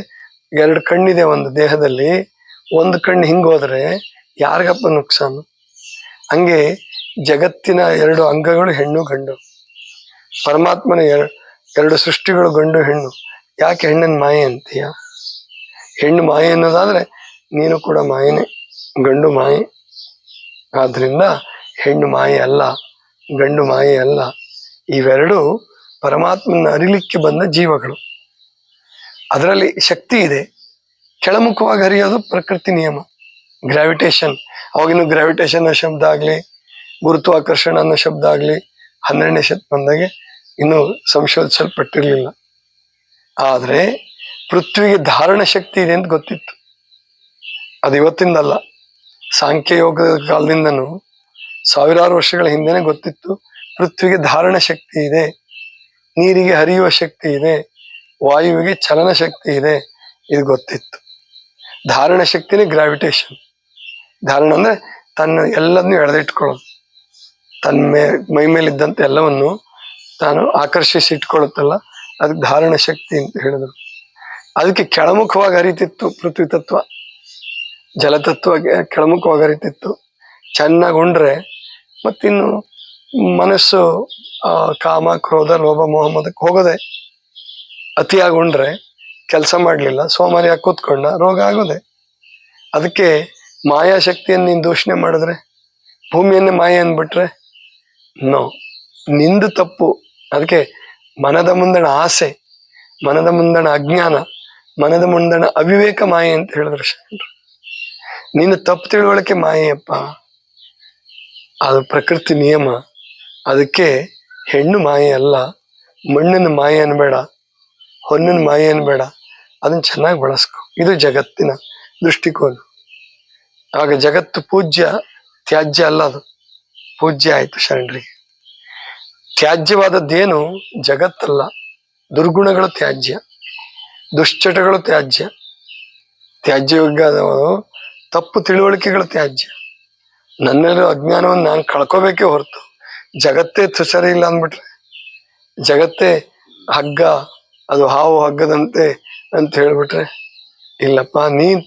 2 ಕಣ್ಣಿದೆ ಒಂದು ದೇಹದಲ್ಲಿ, ಒಂದು ಕಣ್ಣು ಹಿಂಗೋದ್ರೆ ಯಾರಿಗಪ್ಪ ನುಕ್ಸಾನು? ಹಂಗೆ ಜಗತ್ತಿನ 2 ಅಂಗಗಳು ಹೆಣ್ಣು ಗಂಡು. ಪರಮಾತ್ಮನ ಎರಡು ಸೃಷ್ಟಿಗಳು ಗಂಡು ಹೆಣ್ಣು, ಯಾಕೆ ಹೆಣ್ಣನ್ ಮಾಯೆ ಅಂತೀಯ? ಹೆಣ್ಣು ಮಾಯೆ ಅನ್ನೋದಾದ್ರೆ ನೀನು ಕೂಡ ಮಾಯೆನೆ, ಗಂಡು ಮಾಯೆ. ಆದ್ರಿಂದ ಹೆಣ್ಣು ಮಾಯೆ ಅಲ್ಲ, ಗಂಡು ಮಾಯೆ ಅಲ್ಲ. ಇವೆರಡು ಪರಮಾತ್ಮನ ಅರಿಲಿಕ್ಕೆ ಬಂದ ಜೀವಗಳು. ಅದರಲ್ಲಿ ಶಕ್ತಿ ಇದೆ. ಕೆಳಮುಖವಾಗಿ ಹರಿಯೋದು ಪ್ರಕೃತಿ ನಿಯಮ, ಗ್ರಾವಿಟೇಷನ್. ಅವಾಗಿನ ಗ್ರಾವಿಟೇಷನ್ ಅನ್ನೋ ಶಬ್ದ ಆಗ್ಲಿ, ಗುರುತ್ವಾಕರ್ಷಣ ಅನ್ನೋ ಶಬ್ದ ಆಗ್ಲಿ 12ನೇ ಶತಮಾನದಾಗೆ ಇನ್ನೂ ಸಂಶೋಧಿಸಲ್ಪಟ್ಟಿರ್ಲಿಲ್ಲ. ಆದ್ರೆ ಪೃಥ್ವಿಗೆ ಧಾರಣ ಶಕ್ತಿ ಇದೆ ಅಂತ ಗೊತ್ತಿತ್ತು. ಅದು ಇವತ್ತಿಂದಲ್ಲ, ಸಾಂಖ್ಯಯೋಗದ ಕಾಲದಿಂದನೂ ಸಾವಿರಾರು ವರ್ಷಗಳ ಹಿಂದೆನೆ ಗೊತ್ತಿತ್ತು. ಪೃಥ್ವಿಗೆ ಧಾರಣ ಶಕ್ತಿ ಇದೆ, ನೀರಿಗೆ ಹರಿಯುವ ಶಕ್ತಿ ಇದೆ, ವಾಯುವಿಗೆ ಚಲನ ಶಕ್ತಿ ಇದೆ, ಇದು ಗೊತ್ತಿತ್ತು. ಧಾರಣ ಶಕ್ತಿನೇ ಗ್ರಾವಿಟೇಷನ್. ಧಾರಣ ಅಂದ್ರೆ ತನ್ನ ಎಲ್ಲದನ್ನೂ ಎಳೆದಿಟ್ಕೊಳ್ಳೋದು, ತನ್ನ ಮೈ ಮೇಲಿದ್ದಂತೆ ಎಲ್ಲವನ್ನು ತಾನು ಆಕರ್ಷಿಸಿ ಇಟ್ಕೊಳ್ಳುತ್ತಲ್ಲ, ಅದಕ್ಕೆ ಧಾರಣ ಶಕ್ತಿ ಅಂತ ಹೇಳಿದ್ರು. ಅದಕ್ಕೆ ಕೆಳಮುಖವಾಗಿ ಹರಿತಿತ್ತು ಪೃಥ್ವಿ ತತ್ವ, ಜಲತತ್ವ ಕೆಳಮುಖವಾಗಿ ಹರಿತಿತ್ತು. ಚೆನ್ನಾಗಿ ಉಂಡ್ರೆ ಮತ್ತಿನ್ನು ಮನಸ್ಸು ಕಾಮ ಕ್ರೋಧ ಲೋಭ ಮೋಹ ಮದಕ್ಕೆ ಹೋಗೋದೆ. ಅತಿಯಾಗಿ ಉಂಡ್ರೆ ಕೆಲಸ ಮಾಡ್ಲಿಲ್ಲ, ಸೋಮಾರಿಯಾಗಿ ಕೂತ್ಕೊಂಡ, ರೋಗ ಆಗೋದೆ. ಅದಕ್ಕೆ ಮಾಯಾಶಕ್ತಿಯನ್ನು ನೀನು ದೂಷಣೆ ಮಾಡಿದ್ರೆ, ಭೂಮಿಯನ್ನೇ ಮಾಯೆ ಅಂದ್ಬಿಟ್ರೆ ನೋ, ನಿಂದು ತಪ್ಪು. ಅದಕ್ಕೆ ಮನದ ಮುಂದಣ ಆಸೆ, ಮನದ ಮುಂದಣ ಅಜ್ಞಾನ, ಮನದ ಮುಂದಣ ಅವಿವೇಕ ಮಾಯೆ ಅಂತ ಹೇಳಿದ್ರು ಶರಣರು. ನಿನ್ನ ತಪ್ಪು ತಿಳುವಳಿಕೆ ಮಾಯೆಯಪ್ಪ, ಅದು ಪ್ರಕೃತಿ ನಿಯಮ. ಅದಕ್ಕೆ ಹೆಣ್ಣು ಮಾಯೆ ಅಲ್ಲ, ಮಣ್ಣಿನ ಮಾಯೆ ಅನ್ಬೇಡ, ಹೊನ್ನಿನ ಮಾಯೆ ಅನ್ಬೇಡ, ಅದನ್ನ ಚೆನ್ನಾಗಿ ಬಳಸ್ಕೊ. ಇದು ಜಗತ್ತಿನ ದೃಷ್ಟಿಕೋನ. ಆಗ ಜಗತ್ತು ಪೂಜ್ಯ, ತ್ಯಾಜ್ಯ ಅಲ್ಲ, ಅದು ಪೂಜ್ಯ ಆಯ್ತು ಶರಣರಿಗೆ. ತ್ಯಾಜ್ಯವಾದದ್ದೇನು ಜಗತ್ತಲ್ಲ, ದುರ್ಗುಣಗಳು ತ್ಯಾಜ್ಯ, ದುಶ್ಚಟಗಳು ತ್ಯಾಜ್ಯ, ತ್ಯಾಜ್ಯಯೋಗ್ಯವಾದವು ತಪ್ಪು ತಿಳುವಳಿಕೆಗಳು ತ್ಯಾಜ್ಯ. ನನ್ನೆಲ್ಲರೂ ಅಜ್ಞಾನವನ್ನು ನಾನು ಕಳ್ಕೋಬೇಕೇ ಹೊರತು ಜಗತ್ತೇ ಸರಿ ಇಲ್ಲ ಅಂದ್ಬಿಟ್ರೆ, ಜಗತ್ತೇ ಹಗ್ಗ, ಅದು ಹಾವು ಹಗ್ಗದಂತೆ ಅಂತ ಹೇಳ್ಬಿಟ್ರೆ, ಇಲ್ಲಪ್ಪ, ನೀನ್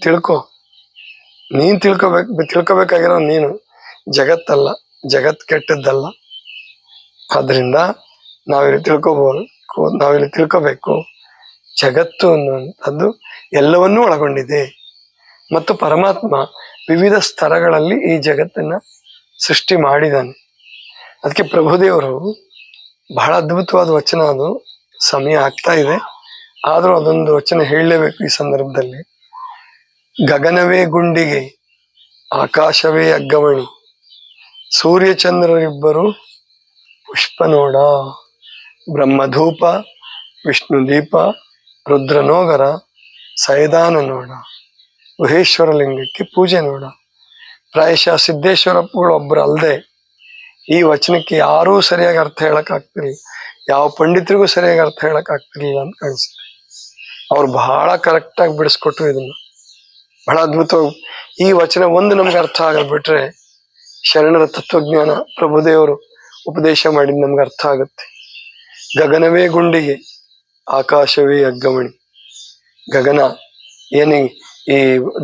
ತಿಳ್ಕೊಬೇಕಾಗಿರೋ ನೀನು, ಜಗತ್ತಲ್ಲ, ಜಗತ್ ಕೆಟ್ಟದ್ದಲ್ಲ. ಆದ್ರಿಂದ ನಾವಿಲ್ಲಿ ತಿಳ್ಕೋಬೇಕು, ಜಗತ್ತು ಅನ್ನುವಂಥದ್ದು ಎಲ್ಲವನ್ನೂ ಒಳಗೊಂಡಿದೆ. ಮತ್ತು ಪರಮಾತ್ಮ ವಿವಿಧ ಸ್ತರಗಳಲ್ಲಿ ಈ ಜಗತ್ತನ್ನ ಸೃಷ್ಟಿ ಮಾಡಿದ್ದಾನೆ. ಅದಕ್ಕೆ ಪ್ರಭುದೇವರು ಬಹಳ ಅದ್ಭುತವಾದ ವಚನ, ಅದು ಸಮಯ ಆಗ್ತಾ ಇದೆ ಆದ್ರೂ ಅದೊಂದು ವಚನ ಹೇಳಲೇಬೇಕು ಈ ಸಂದರ್ಭದಲ್ಲಿ. ಗಗನವೇ ಗುಂಡಿಗೆ, ಆಕಾಶವೇ ಅಗ್ಗವಣಿ, ಸೂರ್ಯಚಂದ್ರರಿಬ್ಬರು ಪುಷ್ಪ ನೋಡ, ಬ್ರಹ್ಮಧೂಪ ವಿಷ್ಣು ದೀಪ ರುದ್ರನೋಗರ ಸೈದಾನ ನೋಡ, ಗುಹೇಶ್ವರ ಲಿಂಗಕ್ಕೆ ಪೂಜೆ ನೋಡ. ಪ್ರಾಯಶಃ ಸಿದ್ದೇಶ್ವರಪ್ಪಗಳು ಒಬ್ರು ಅಲ್ಲದೆ ಈ ವಚನಕ್ಕೆ ಯಾರೂ ಸರಿಯಾಗಿ ಅರ್ಥ ಹೇಳಕ್ ಆಗ್ತಿರ್ಲಿಲ್ಲ, ಯಾವ ಪಂಡಿತರಿಗೂ ಸರಿಯಾಗಿ ಅರ್ಥ ಹೇಳಕ್ ಆಗ್ತಿರ್ಲಿಲ್ಲ ಅಂತ ಕಾಣಿಸುತ್ತೆ. ಅವ್ರು ಬಹಳ ಕರೆಕ್ಟಾಗಿ ಬಿಡಿಸ್ಕೊಟ್ರು ಇದನ್ನ, ಬಹಳ ಅದ್ಭುತ. ಈ ವಚನ ಒಂದು ನಮ್ಗೆ ಅರ್ಥ ಆಗಲ್ಬಿಟ್ರೆ ಶರಣರ ತತ್ವಜ್ಞಾನ ಪ್ರಭುದೇವರು ಉಪದೇಶ ಮಾಡಿದ್ ನಮ್ಗೆ ಅರ್ಥ ಆಗುತ್ತೆ. ಗಗನವೇ ಗುಂಡಿಗೆ, ಆಕಾಶವೇ ಅಗ್ಗಮಣಿ. ಗಗನ ಏನಿ ಈ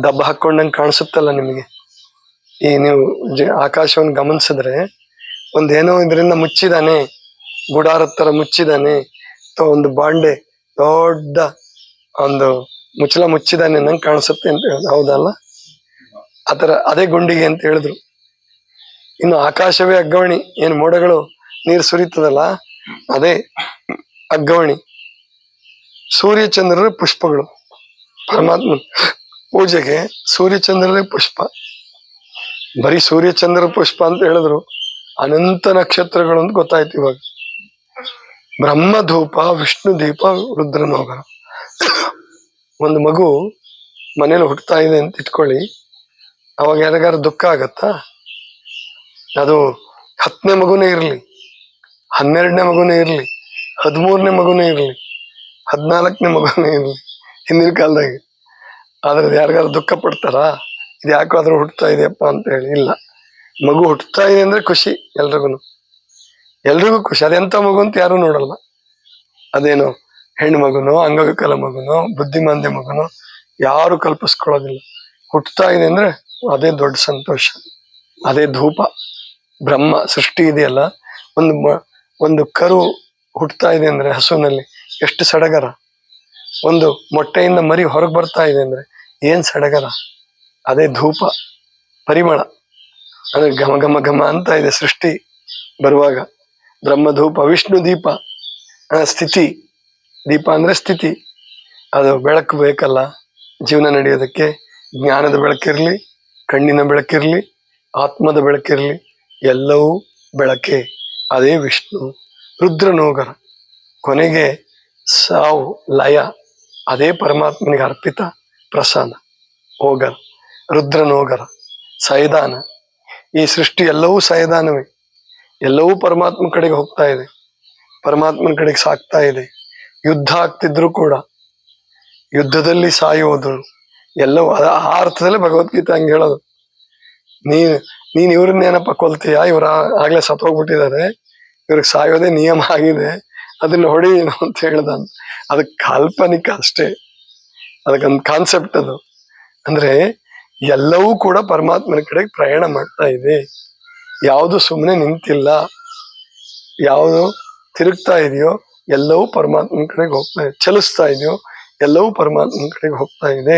ದಬ್ಬ ಹಾಕೊಂಡಂಗೆ ಕಾಣಿಸುತ್ತಲ್ಲ ನಿಮಗೆ, ಈ ನೀವು ಆಕಾಶವನ್ನು ಗಮನಿಸಿದ್ರೆ ಒಂದೇನೋ ಇದರಿಂದ ಮುಚ್ಚಿದಾನೆ, ಗುಡಾರದ ತರ ಮುಚ್ಚಿದಾನೆ, ಅಥವಾ ಒಂದು ಬಾಂಡೆ ದೊಡ್ಡ ಒಂದು ಮುಚ್ಚಲ ಮುಚ್ಚಿದಾನೆ ನಂಗೆ ಕಾಣಿಸುತ್ತೆ ಅಂತ ಹೇಳಿದ್ರು. ಹೌದಲ್ಲ? ಆತರ ಅದೇ ಗುಂಡಿಗೆ ಅಂತ ಹೇಳಿದ್ರು. ಇನ್ನು ಆಕಾಶವೇ ಅಗ್ಗವಣಿ, ಏನ್ ಮೋಡಗಳು ನೀರು ಸುರಿತದಲ್ಲ ಅದೇ ಅಗ್ಗವಣಿ. ಸೂರ್ಯಚಂದ್ರರ ಪುಷ್ಪಗಳು, ಪರಮಾತ್ಮ ಪೂಜೆಗೆ ಸೂರ್ಯಚಂದ್ರರೇ ಪುಷ್ಪ. ಬರೀ ಸೂರ್ಯಚಂದ್ರ ಪುಷ್ಪ ಅಂತ ಹೇಳಿದ್ರು, ಅನಂತ ನಕ್ಷತ್ರಗಳು ಅಂತ ಗೊತ್ತಾಯ್ತು ಇವಾಗ. ಬ್ರಹ್ಮಧೂಪ ವಿಷ್ಣು ದೀಪ ರುದ್ರನೋಗರ. ಒಂದು ಮಗು ಮನೇಲಿ ಹುಟ್ಟುತ್ತಾ ಇದೆ ಅಂತ ಇಟ್ಕೊಳ್ಳಿ, ಅವಾಗ ಯಾರಿಗಾರ ದುಃಖ ಆಗತ್ತಾ? ಅದು 10ನೇ ಮಗುನೇ ಇರ್ಲಿ, 12ನೇ ಮಗುನೇ ಇರ್ಲಿ, 13ನೇ ಮಗುನೇ ಇರ್ಲಿ, 14ನೇ ಮಗುನೇ ಇರ್ಲಿ, ಹಿಂದಿನ ಕಾಲದಾಗ ಆದ್ರೆ ಯಾರಿಗಾರ ದುಃಖ ಪಡ್ತಾರ? ಇದು ಯಾಕೋ ಆದ್ರೂ ಹುಟ್ಟುತ್ತಾ ಇದೆಯಪ್ಪ ಅಂತ ಹೇಳಿ? ಇಲ್ಲ, ಮಗು ಹುಟ್ಟುತ್ತಾ ಇದೆ ಅಂದ್ರೆ ಖುಷಿ, ಎಲ್ರಿಗೂ ಖುಷಿ. ಅದೆಂತ ಮಗು ಅಂತ ಯಾರು ನೋಡಲ್ಲ. ಅದೇನೋ ಹೆಣ್ಣು ಮಗುನೋ, ಅಂಗವಿಕಲ ಮಗುನೋ, ಬುದ್ಧಿಮಾಂದ್ಯ ಮಗುನೋ ಯಾರು ಕಲ್ಪಿಸ್ಕೊಳ್ಳೋದಿಲ್ಲ. ಹುಟ್ಟುತ್ತಾ ಇದೆ ಅಂದ್ರೆ ಅದೇ ದೊಡ್ಡ ಸಂತೋಷ, ಅದೇ ಧೂಪ. ಬ್ರಹ್ಮ ಸೃಷ್ಟಿ ಇದೆಯಲ್ಲ, ಒಂದು ಕರು ಹುಟ್ಟುತ್ತಾ ಇದೆ ಅಂದ್ರೆ ಹಸುವಿನಲ್ಲಿ ಎಷ್ಟು ಸಡಗರ, ಒಂದು ಮೊಟ್ಟೆಯಿಂದ ಮರಿ ಹೊರಗೆ ಬರ್ತಾ ಇದೆ ಅಂದ್ರೆ ಏನ್ ಸಡಗರ. ಅದೇ ಧೂಪ ಪರಿಮಳ, ಅಂದ್ರೆ ಘಮ ಘಮ ಘಮ ಅಂತ ಇದೆ ಸೃಷ್ಟಿ ಬರುವಾಗ. ಬ್ರಹ್ಮಧೂಪ, ವಿಷ್ಣು ದೀಪ, ಸ್ಥಿತಿ ದೀಪ ಅಂದ್ರೆ ಸ್ಥಿತಿ. ಅದು ಬೆಳಕು ಬೇಕಲ್ಲ ಜೀವನ ನಡೆಯೋದಕ್ಕೆ. ಜ್ಞಾನದ ಬೆಳಕಿರ್ಲಿ, ಕಣ್ಣಿನ ಬೆಳಕಿರ್ಲಿ, ಆತ್ಮದ ಬೆಳಕಿರ್ಲಿ, ಎಲ್ಲವೂ ಬೆಳಕೆ. ಅದೇ ವಿಷ್ಣು. ರುದ್ರನೋಗರ, ಕೊನೆಗೆ ಸಾವು ಲಯ, ಅದೇ ಪರಮಾತ್ಮನಿಗೆ ಅರ್ಪಿತ ಪ್ರಸಾದ. ಹೋಗರ, ರುದ್ರನೋಗರ, ಸೈದಾನ. ಈ ಸೃಷ್ಟಿ ಎಲ್ಲವೂ ಸೈದಾನವೇ, ಎಲ್ಲವೂ ಪರಮಾತ್ಮ ಕಡೆಗೆ ಹೋಗ್ತಾ ಇದೆ, ಪರಮಾತ್ಮನ ಕಡೆಗೆ ಸಾಕ್ತಾ ಇದೆ. ಯುದ್ಧ ಆಗ್ತಿದ್ರು ಕೂಡ ಯುದ್ಧದಲ್ಲಿ ಸಾಯೋದು ಎಲ್ಲವೂ ಆ ಅರ್ಥದಲ್ಲೇ ಭಗವದ್ಗೀತೆ ಹಂಗೆ ಹೇಳೋದು. ನೀನ್ ಇವ್ರನ್ನೇನಪ್ಪ ಕೊಲ್ತೀಯ, ಇವ್ರ ಆಗ್ಲೇ ಸತ್ತೋಗ್ಬಿಟ್ಟಿದ್ದಾರೆ, ಇವ್ರಿಗೆ ಸಾಯೋದೇ ನಿಯಮ ಆಗಿದೆ, ಅದನ್ನ ಹೊಡಿ ಅಂತ ಹೇಳ್ದ. ಅದಕ್ಕೆ ಕಾಲ್ಪನಿಕ ಅಷ್ಟೇ, ಅದಕ್ಕೊಂದು ಕಾನ್ಸೆಪ್ಟ್ ಅದು. ಅಂದ್ರೆ ಎಲ್ಲವೂ ಕೂಡ ಪರಮಾತ್ಮನ ಕಡೆಗೆ ಪ್ರಯಾಣ ಮಾಡ್ತಾ ಇದೆ. ಯಾವುದು ಸುಮ್ಮನೆ ನಿಂತಿಲ್ಲ, ಯಾವುದು ತಿರುಗ್ತಾ ಇದೆಯೋ ಎಲ್ಲವೂ ಪರಮಾತ್ಮನ ಕಡೆಗೆ ಹೋಗ್ತಾ ಇದೆ, ಚಲಿಸ್ತಾ ಇದೆಯೋ ಎಲ್ಲವೂ ಪರಮಾತ್ಮನ ಕಡೆಗೆ ಹೋಗ್ತಾ ಇದೆ.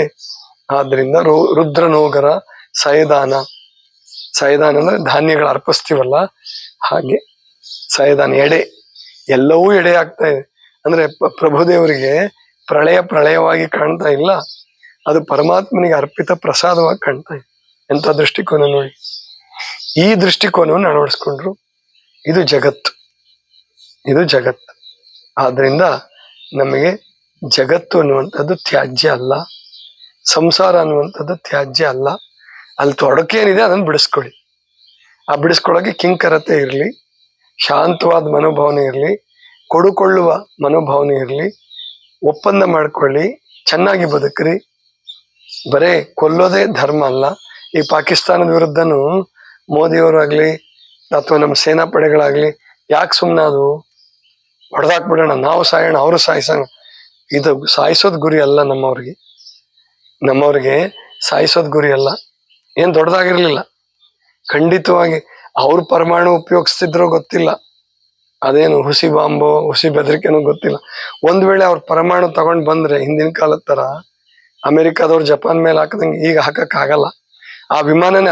ಆದ್ರಿಂದ ರುದ್ರನೋಗರ ಸಯದಾನ. ಸಯದಾನ ಅಂದ್ರೆ ಧಾನ್ಯಗಳು ಅರ್ಪಿಸ್ತೀವಲ್ಲ ಹಾಗೆ ಸಯದಾನ, ಎಡೆ. ಎಲ್ಲವೂ ಎಡೆ ಆಗ್ತಾ ಇದೆ. ಅಂದ್ರೆ ಪ್ರಭುದೇವರಿಗೆ ಪ್ರಳಯವಾಗಿ ಕಾಣ್ತಾ ಇಲ್ಲ, ಅದು ಪರಮಾತ್ಮನಿಗೆ ಅರ್ಪಿತ ಪ್ರಸಾದವಾಗಿ ಕಾಣ್ತಾ ಇದೆ. ಎಂತ ದೃಷ್ಟಿಕೋನ ನೋಡಿ. ಈ ದೃಷ್ಟಿಕೋನವನ್ನು ಅಳವಡಿಸ್ಕೊಂಡ್ರು. ಇದು ಜಗತ್ತು, ಇದು ಜಗತ್ತು. ಆದ್ರಿಂದ ನಮಗೆ ಜಗತ್ತು ಅನ್ನುವಂಥದ್ದು ತ್ಯಾಜ್ಯ ಅಲ್ಲ, ಸಂಸಾರ ಅನ್ನುವಂಥದ್ದು ತ್ಯಾಜ್ಯ ಅಲ್ಲ. ಅಲ್ಲಿ ತೊಡಕೇನಿದೆ ಅದನ್ನು ಬಿಡಿಸ್ಕೊಳ್ಳಿ. ಆ ಬಿಡಿಸ್ಕೊಳ್ಳೋಕೆ ಕಿಂಕರತೆ ಇರಲಿ, ಶಾಂತವಾದ ಮನೋಭಾವನೆ ಇರಲಿ, ಕೊಡುಕೊಳ್ಳುವ ಮನೋಭಾವನೆ ಇರಲಿ, ಒಪ್ಪಂದ ಮಾಡ್ಕೊಳ್ಳಿ, ಚೆನ್ನಾಗಿ ಬದುಕ್ರಿ. ಬರೇ ಕೊಲ್ಲೋದೇ ಧರ್ಮ ಅಲ್ಲ. ಈ ಪಾಕಿಸ್ತಾನದ ವಿರುದ್ಧನೂ ಮೋದಿಯವರಾಗ್ಲಿ ಅಥವಾ ನಮ್ಮ ಸೇನಾ ಪಡೆಗಳಾಗ್ಲಿ ಯಾಕೆ ಸುಮ್ಮನೆ ಅದು ಹೊಡೆದಾಕ್ಬಿಡೋಣ, ನಾವು ಸಾಯೋಣ ಅವರು ಸಾಯಿಸೋಣ. ಇದು ಸಾಯಿಸೋದ್ ಗುರಿ ಅಲ್ಲ ನಮ್ಮವ್ರಿಗೆ ಸಾಯಿಸೋದ್ ಗುರಿ ಅಲ್ಲ. ಏನ್ ದೊಡ್ಡದಾಗಿರ್ಲಿಲ್ಲ, ಖಂಡಿತವಾಗಿ ಅವ್ರು ಪರಮಾಣು ಉಪಯೋಗಿಸ್ತಿದ್ರೋ ಗೊತ್ತಿಲ್ಲ, ಅದೇನು ಹುಸಿ ಬಾಂಬೋ ಹುಸಿ ಬೆದರಿಕೆನೋ ಗೊತ್ತಿಲ್ಲ. ಒಂದ್ ವೇಳೆ ಅವ್ರ ಪರಮಾಣು ತಗೊಂಡ್ ಬಂದ್ರೆ ಹಿಂದಿನ ಕಾಲದ ತರ ಅಮೆರಿಕಾದವ್ರು ಜಪಾನ್ ಮೇಲೆ ಹಾಕದಂಗೆ ಈಗ ಹಾಕಕ್ ಆಗಲ್ಲ. ಆ ವಿಮಾನನೇ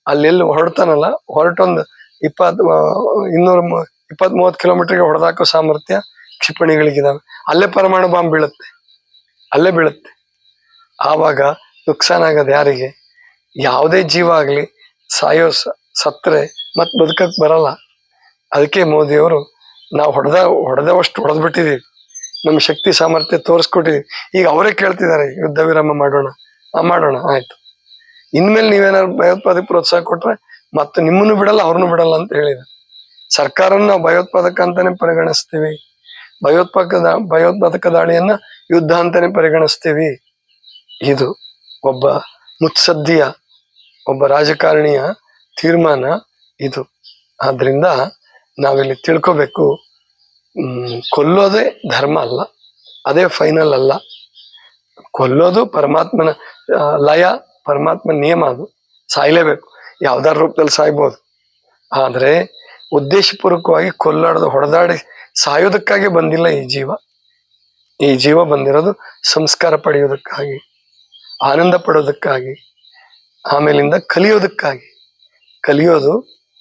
ಅಲ್ಲೆಲ್ಲಿ ಹೊರಡ್ತಾನಲ್ಲ, ಹೊರಟೊಂದು 20-30 ಕಿಲೋಮೀಟರ್ಗೆ ಹೊಡೆದಾಕೋ ಸಾಮರ್ಥ್ಯ ಕ್ಷಿಪಣಿಗಳಿಗಿದಾವೆ. ಅಲ್ಲೇ ಪರಮಾಣು ಬಾಂಬ್ ಅಲ್ಲೇ ಬೀಳುತ್ತೆ. ಆವಾಗ ನುಕ್ಸಾನ್ ಆಗೋದು ಯಾರಿಗೆ? ಯಾವುದೇ ಜೀವ ಆಗ್ಲಿ ಸತ್ರೆ ಮತ್ ಬದುಕಕ್ ಬರಲ್ಲ. ಅದಕ್ಕೆ ಮೋದಿಯವರು ನಾವು ಹೊಡೆದವಷ್ಟು ಹೊಡೆದ್ಬಿಟ್ಟಿದೀವಿ, ನಮ್ಮ ಶಕ್ತಿ ಸಾಮರ್ಥ್ಯ ತೋರಿಸ್ಕೊಟ್ಟಿದೀವಿ. ಈಗ ಅವರೇ ಕೇಳ್ತಿದ್ದಾರೆ ಯುದ್ಧ ವಿರಾಮ ಮಾಡೋಣ ಆಯ್ತು, ಇನ್ಮೇಲೆ ನೀವೇನಾದ್ರು ಭಯೋತ್ಪಾದಕ ಪ್ರೋತ್ಸಾಹ ಕೊಟ್ರೆ ಮತ್ತೆ ನಿಮ್ಮನ್ನು ಬಿಡಲ್ಲ ಅವ್ರನ್ನು ಬಿಡಲ್ಲ ಅಂತ ಹೇಳಿದ. ಸರ್ಕಾರನ ನಾವು ಭಯೋತ್ಪಾದಕ ಅಂತಾನೆ ಪರಿಗಣಿಸ್ತೀವಿ, ಭಯೋತ್ಪಾದಕ ದಾಳಿಯನ್ನ ಯುದ್ಧ ಅಂತಾನೆ ಪರಿಗಣಿಸ್ತೀವಿ. ಇದು ಒಬ್ಬ ಮುತ್ಸದ್ದಿಯ, ಒಬ್ಬ ರಾಜಕಾರಣಿಯ ತೀರ್ಮಾನ ಇದು. ಆದ್ರಿಂದ ನಾವಿಲ್ಲಿ ತಿಳ್ಕೋಬೇಕು, ಕೊಲ್ಲೋದೇ ಧರ್ಮ ಅಲ್ಲ, ಅದೇ ಫೈನಲ್ ಅಲ್ಲ. ಕೊಲ್ಲೋದು ಪರಮಾತ್ಮನ ಲಯ, ಪರಮಾತ್ಮನ ನಿಯಮ. ಅದು ಸಾಯ್ಲೇಬೇಕು, ಯಾವ್ದಾರ ರೂಪದಲ್ಲಿ ಸಾಯ್ಬೋದು. ಆದ್ರೆ ಉದ್ದೇಶಪೂರ್ವಕವಾಗಿ ಹೊಡೆದಾಡಿ ಸಾಯೋದಕ್ಕಾಗಿ ಬಂದಿಲ್ಲ ಈ ಜೀವ ಬಂದಿರೋದು ಸಂಸ್ಕಾರ ಪಡೆಯೋದಕ್ಕಾಗಿ, ಆನಂದ ಪಡೋದಕ್ಕಾಗಿ, ಆಮೇಲಿಂದ ಕಲಿಯೋದು,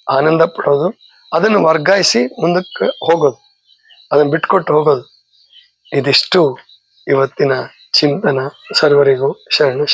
ಆನಂದ ಪಡೋದು, ಅದನ್ನು ವರ್ಗಾಯಿಸಿ ಮುಂದಕ್ಕೆ ಹೋಗೋದು, ಅದನ್ನು ಬಿಟ್ಕೊಟ್ಟು ಹೋಗೋದು. ಇದಿಷ್ಟು ಇವತ್ತಿನ ಚಿಂತನ. ಸರ್ವರಿಗೂ ಶರಣ.